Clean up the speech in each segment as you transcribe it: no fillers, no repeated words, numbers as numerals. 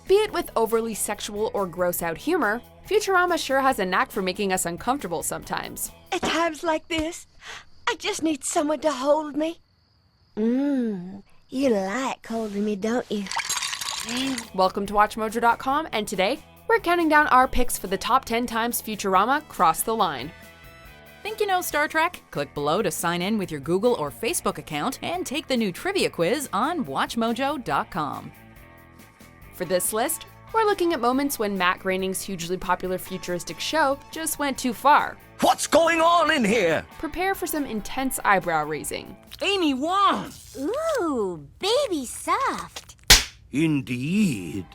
Be it with overly sexual or gross-out humor, Futurama sure has a knack for making us uncomfortable sometimes. At times like this, I just need someone to hold me. You like holding me, don't you? Welcome to WatchMojo.com, and today, we're counting down our picks for the top 10 times Futurama crossed the line. Think you know Star Trek? Click below to sign in with your Google or Facebook account and take the new trivia quiz on WatchMojo.com. For this list, we're looking at moments when Matt Groening's hugely popular futuristic show just went too far. What's going on in here? Prepare for some intense eyebrow raising. Amy Wong! Ooh, baby soft. Indeed.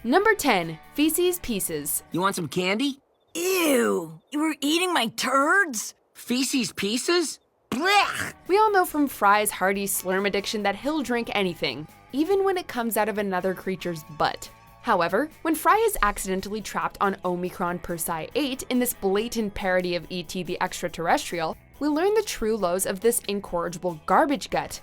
Number 10, Feces Pieces. You want some candy? Ew, you were eating my turds? Feces Pieces? Blech! We all know from Fry's hearty slurm addiction that he'll drink anything, even when it comes out of another creature's butt. However, when Fry is accidentally trapped on Omicron Persei 8 in this blatant parody of E.T. the Extraterrestrial, we learn the true lows of this incorrigible garbage gut.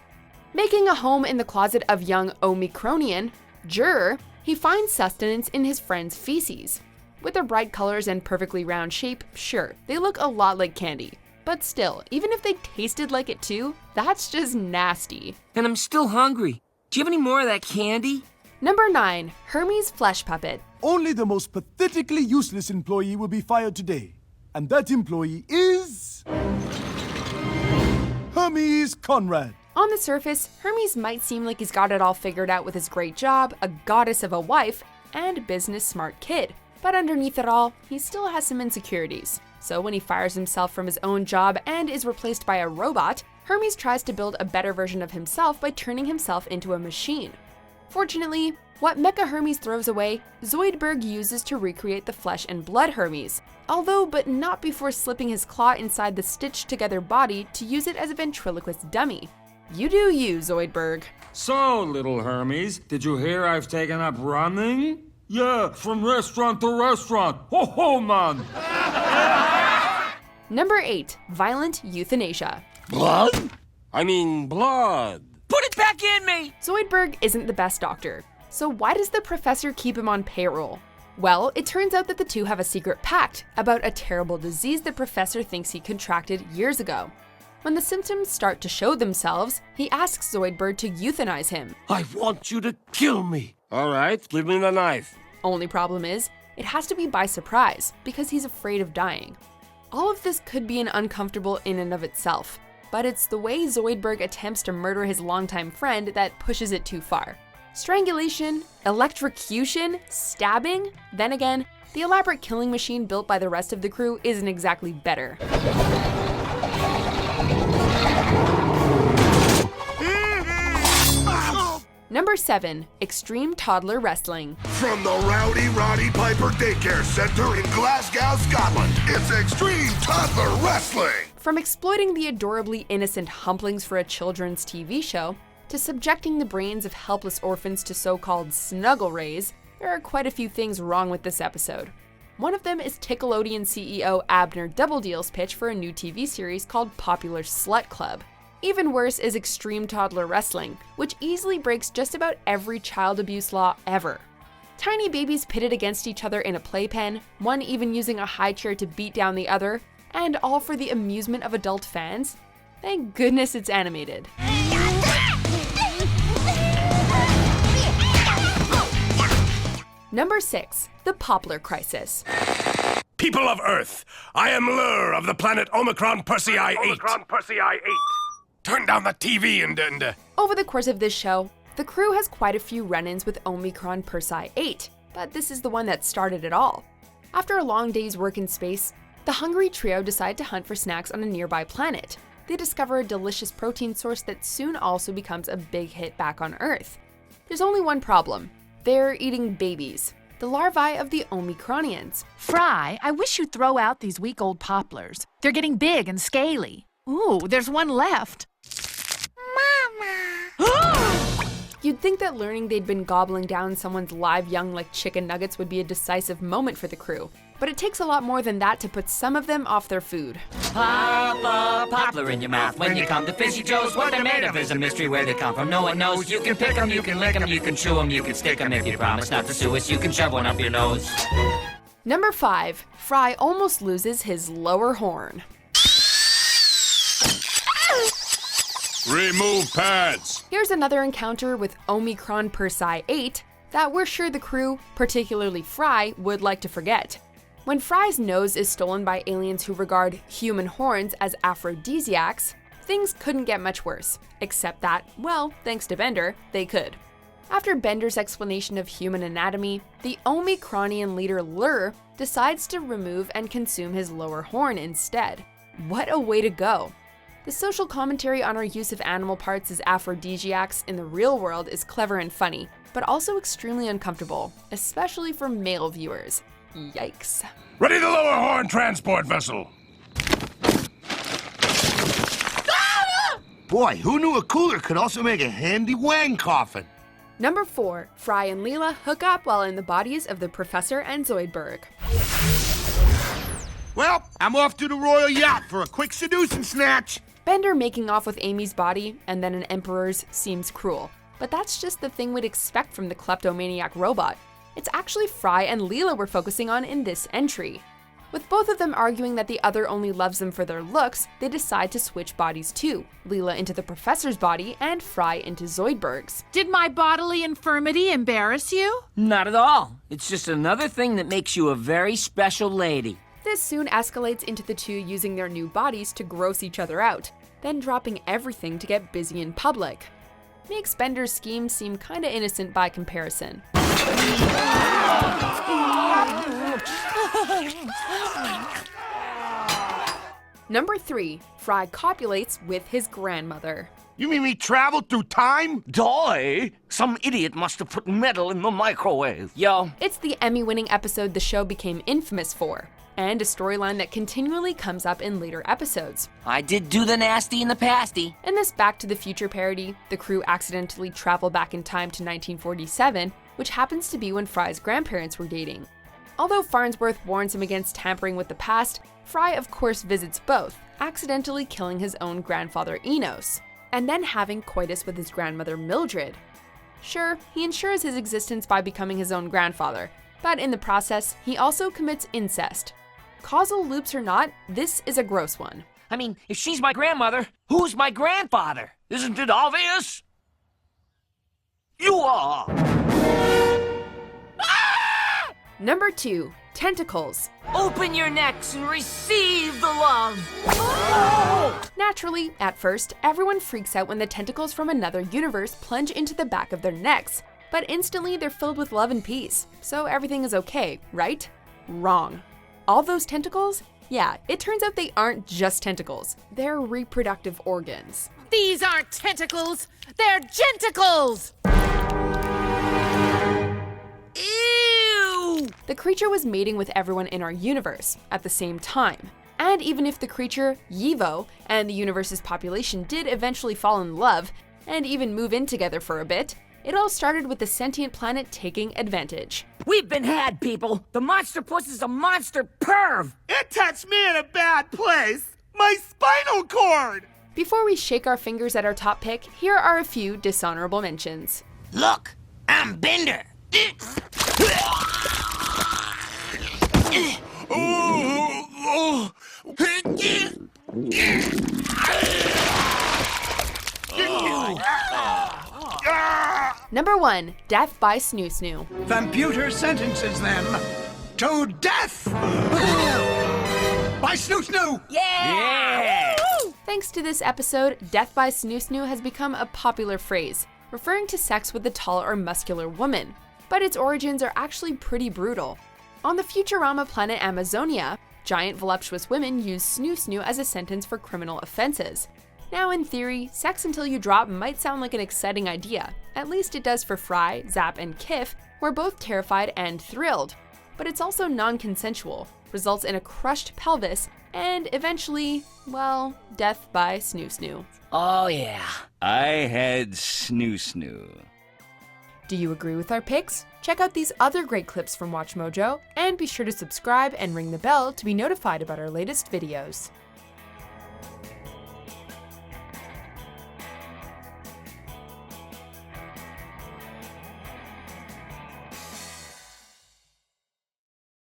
Making a home in the closet of young Omicronian, Jur, he finds sustenance in his friend's feces. With their bright colors and perfectly round shape, sure, they look a lot like candy. But still, even if they tasted like it too, that's just nasty. And I'm still hungry. Do you have any more of that candy? Number 9, Hermes Flesh Puppet. Only the most pathetically useless employee will be fired today. And that employee is... Hermes Conrad. On the surface, Hermes might seem like he's got it all figured out with his great job, a goddess of a wife, and business-smart kid. But underneath it all, he still has some insecurities. So when he fires himself from his own job and is replaced by a robot, Hermes tries to build a better version of himself by turning himself into a machine. Fortunately, what Mecha Hermes throws away, Zoidberg uses to recreate the flesh and blood Hermes, but not before slipping his claw inside the stitched-together body to use it as a ventriloquist dummy. You do you, Zoidberg. So, little Hermes, did you hear I've taken up running? Yeah, from restaurant to restaurant. Ho ho, man! Number 8, Violent Euthanasia. Blood? I mean blood. Put it back in me! Zoidberg isn't the best doctor, so why does the professor keep him on payroll? Well, it turns out that the two have a secret pact about a terrible disease the professor thinks he contracted years ago. When the symptoms start to show themselves, he asks Zoidberg to euthanize him. I want you to kill me. All right, give me the knife. Only problem is, it has to be by surprise, because he's afraid of dying. All of this could be uncomfortable in and of itself, but it's the way Zoidberg attempts to murder his longtime friend that pushes it too far. Strangulation, electrocution, stabbing? Then again, the elaborate killing machine built by the rest of the crew isn't exactly better. Number 7, Extreme Toddler Wrestling. From the Rowdy Roddy Piper Daycare Centre in Glasgow, Scotland, it's Extreme Toddler Wrestling! From exploiting the adorably innocent humplings for a children's TV show, to subjecting the brains of helpless orphans to so-called snuggle rays, there are quite a few things wrong with this episode. One of them is Nickelodeon CEO Abner Doubledeal's pitch for a new TV series called Popular Slut Club. Even worse is Extreme Toddler Wrestling, which easily breaks just about every child abuse law ever. Tiny babies pitted against each other in a playpen, one even using a high chair to beat down the other, and all for the amusement of adult fans? Thank goodness it's animated. Number 6, The Poppler Crisis. People of Earth, I am Lur of the planet Omicron Persei 8. Turn down the TV and... Over the course of this show, the crew has quite a few run-ins with Omicron Persei 8, but this is the one that started it all. After a long day's work in space, the hungry trio decide to hunt for snacks on a nearby planet. They discover a delicious protein source that soon also becomes a big hit back on Earth. There's only one problem. They're eating babies, the larvae of the Omicronians. Fry, I wish you'd throw out these week-old poplars. They're getting big and scaly. Ooh, there's one left. Mama! You'd think that learning they'd been gobbling down someone's live young like chicken nuggets would be a decisive moment for the crew, but it takes a lot more than that to put some of them off their food. Pop a poplar in your mouth when you come to Fishy Joe's. What they're made of is a mystery, where they come from no one knows. You can pick them, you can lick them, you can chew them, you can stick them. If you promise not to sue us, you can shove one up your nose. Number 5. Fry almost loses his lower horn. Remove pads. Here's another encounter with Omicron Persei 8 that we're sure the crew, particularly Fry, would like to forget. When Fry's nose is stolen by aliens who regard human horns as aphrodisiacs, things couldn't get much worse, except that, well, thanks to Bender, they could. After Bender's explanation of human anatomy, the Omicronian leader Lur decides to remove and consume his lower horn instead. What a way to go! The social commentary on our use of animal parts as aphrodisiacs in the real world is clever and funny, but also extremely uncomfortable, especially for male viewers. Yikes. Ready the lower horn transport vessel. Boy, who knew a cooler could also make a handy wang coffin? Number 4. Fry and Leela hook up while in the bodies of the Professor and Zoidberg. Well, I'm off to the royal yacht for a quick seducing snatch. Bender making off with Amy's body and then an Emperor's seems cruel, but that's just the thing we'd expect from the kleptomaniac robot. It's actually Fry and Leela we're focusing on in this entry. With both of them arguing that the other only loves them for their looks, they decide to switch bodies too, Leela into the Professor's body and Fry into Zoidberg's. Did my bodily infirmity embarrass you? Not at all. It's just another thing that makes you a very special lady. This soon escalates into the two using their new bodies to gross each other out, then dropping everything to get busy in public. Makes Bender's scheme seem kinda innocent by comparison. Number 3. Fry copulates with his grandmother. You mean we traveled through time? Doy! Some idiot must have put metal in the microwave. Yo. It's the Emmy-winning episode the show became infamous for, and a storyline that continually comes up in later episodes. I did do the nasty and the pasty. In this Back to the Future parody, the crew accidentally travel back in time to 1947, which happens to be when Fry's grandparents were dating. Although Farnsworth warns him against tampering with the past, Fry of course visits both, accidentally killing his own grandfather Enos, and then having coitus with his grandmother Mildred. Sure, he ensures his existence by becoming his own grandfather, but in the process, he also commits incest. Causal loops or not, this is a gross one. I mean, if she's my grandmother, who's my grandfather? Isn't it obvious? You are! Number 2. Tentacles. Open your necks and receive the love. Naturally, at first, everyone freaks out when the tentacles from another universe plunge into the back of their necks, but instantly they're filled with love and peace, so everything is okay, right? Wrong. All those tentacles? Yeah, it turns out they aren't just tentacles. They're reproductive organs. These aren't tentacles, they're genticles! Ew! The creature was mating with everyone in our universe at the same time. And even if the creature, Yivo, and the universe's population did eventually fall in love, and even move in together for a bit, it all started with the sentient planet taking advantage. We've been had, people. The monster puss is a monster perv. It touched me in a bad place. My spinal cord. Before we shake our fingers at our top pick, here are a few dishonorable mentions. Look, I'm Bender. Number 1. Death by Snu-Snu. Computer sentences them to death! By Snu-Snu! Yeah! Thanks to this episode, Death by Snu-Snu has become a popular phrase, referring to sex with a tall or muscular woman. But its origins are actually pretty brutal. On the Futurama planet Amazonia, giant voluptuous women use Snu-Snu as a sentence for criminal offenses. Now in theory, sex until you drop might sound like an exciting idea. At least it does for Fry, Zap, and Kif, who are both terrified and thrilled. But it's also non-consensual, results in a crushed pelvis, and eventually, well, death by Snu-Snu. Oh yeah. I had Snu-Snu. Do you agree with our picks? Check out these other great clips from WatchMojo, and be sure to subscribe and ring the bell to be notified about our latest videos.